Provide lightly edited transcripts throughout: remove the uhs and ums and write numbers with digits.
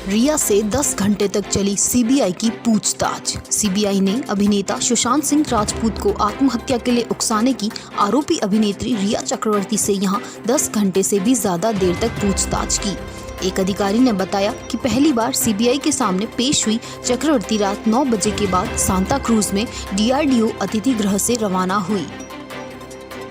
रिया से 10 घंटे तक चली सीबीआई की पूछताछ। सीबीआई ने अभिनेता सुशांत सिंह राजपूत को आत्महत्या के लिए उकसाने की आरोपी अभिनेत्री रिया चक्रवर्ती से यहां 10 घंटे से भी ज्यादा देर तक पूछताछ की। एक अधिकारी ने बताया कि पहली बार सीबीआई के सामने पेश हुई चक्रवर्ती रात 9 बजे के बाद सांता क्रूज में डीआरडीओ अतिथि गृह से रवाना हुई।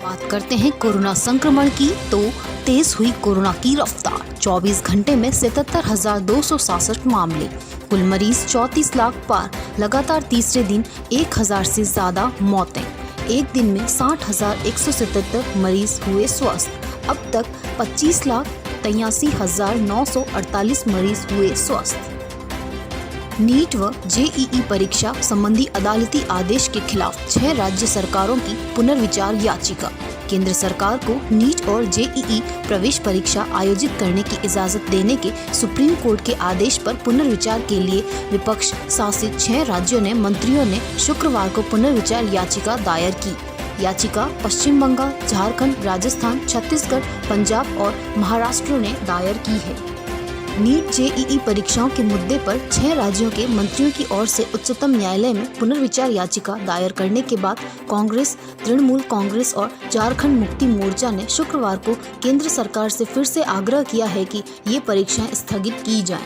बात करते हैं कोरोना संक्रमण की, तो तेज हुई कोरोना की रफ्तार। 24 घंटे में 77,267 मामले, कुल मरीज 34 लाख पार। लगातार तीसरे दिन 1,000 से ज्यादा मौतें। एक दिन में 60,177 मरीज हुए स्वस्थ। अब तक 25,83,948 मरीज हुए स्वस्थ। नीट व जेईई परीक्षा संबंधी अदालती आदेश के खिलाफ 6 राज्य सरकारों की पुनर्विचार याचिका। केंद्र सरकार को नीट और जेईई प्रवेश परीक्षा आयोजित करने की इजाजत देने के सुप्रीम कोर्ट के आदेश पर पुनर्विचार के लिए विपक्ष शासित 6 राज्यों ने मंत्रियों ने शुक्रवार को पुनर्विचार याचिका दायर की। याचिका पश्चिम बंगाल, झारखंड, राजस्थान, छत्तीसगढ़, पंजाब और महाराष्ट्र ने दायर की है। नीट जेईई परीक्षाओं के मुद्दे पर 6 राज्यों के मंत्रियों की ओर से उच्चतम न्यायालय में पुनर्विचार याचिका दायर करने के बाद कांग्रेस, तृणमूल कांग्रेस और झारखंड मुक्ति मोर्चा ने शुक्रवार को केंद्र सरकार से फिर से आग्रह किया है कि ये परीक्षाएं स्थगित की जाएं।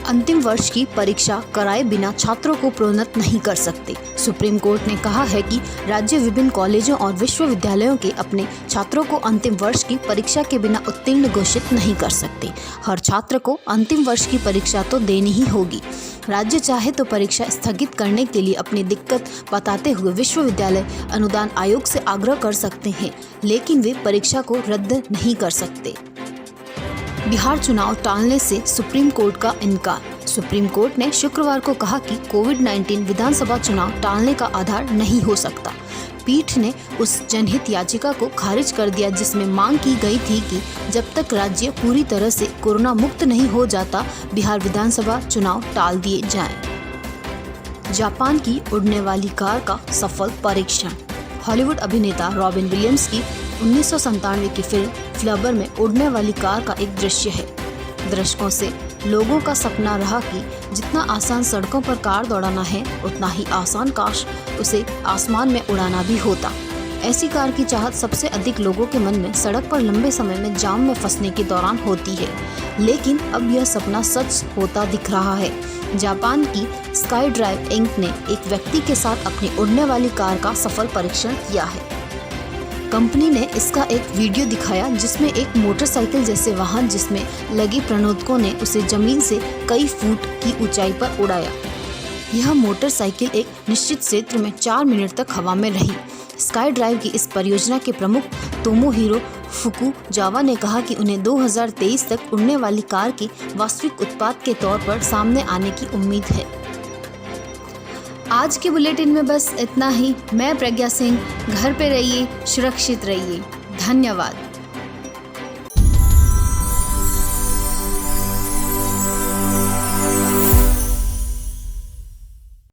अंतिम वर्ष की परीक्षा कराए बिना छात्रों को प्रोन्नत नहीं कर सकते। सुप्रीम कोर्ट ने कहा है कि राज्य विभिन्न कॉलेजों और विश्वविद्यालयों के अपने छात्रों को अंतिम वर्ष की परीक्षा के बिना उत्तीर्ण घोषित नहीं कर सकते। हर छात्र को अंतिम वर्ष की परीक्षा तो देनी ही होगी। राज्य चाहे तो परीक्षा स्थगित करने के लिए अपनी दिक्कत बताते हुए विश्वविद्यालय अनुदान आयोग से आग्रह कर सकते हैं, लेकिन वे परीक्षा को रद्द नहीं कर सकते। बिहार चुनाव टालने से सुप्रीम कोर्ट का इनकार। सुप्रीम कोर्ट ने शुक्रवार को कहा कि कोविड-19 विधानसभा चुनाव टालने का आधार नहीं हो सकता। पीठ ने उस जनहित याचिका को खारिज कर दिया जिसमें मांग की गई थी कि जब तक राज्य पूरी तरह से कोरोना मुक्त नहीं हो जाता, बिहार विधानसभा चुनाव टाल दिए जाएं। जापान की उड़ने वाली कार का सफल परीक्षण। हॉलीवुड अभिनेता रॉबिन विलियम्स की 1997 की फिल्म फ्लबर में उड़ने वाली कार का एक दृश्य है। दर्शकों से लोगों का सपना रहा कि जितना आसान सड़कों पर कार दौड़ाना है, उतना ही आसान काश उसे आसमान में उड़ाना भी होता। ऐसी कार की चाहत सबसे अधिक लोगों के मन में सड़क पर लंबे समय में जाम में फंसने के दौरान होती है, लेकिन अब यह सपना सच होता दिख रहा है। जापान की स्काई ड्राइव इंक ने एक व्यक्ति के साथ अपनी उड़ने वाली कार का सफल परीक्षण किया है। कंपनी ने इसका एक वीडियो दिखाया जिसमें एक मोटरसाइकिल जैसे वाहन जिसमें लगे प्रणोदकों ने उसे जमीन से कई फुट की ऊंचाई पर उड़ाया। यह मोटरसाइकिल एक निश्चित क्षेत्र में 4 मिनट तक हवा में रही। स्काई ड्राइव की इस परियोजना के प्रमुख तोमोहिरो फुकुजावा ने कहा कि उन्हें 2023 तक उड़ने वाली कार के वास्तविक उत्पाद के तौर पर सामने आने की उम्मीद है। आज के बुलेटिन में बस इतना ही। मैं प्रज्ञा सिंह। घर पे रहिए, सुरक्षित रहिए। धन्यवाद।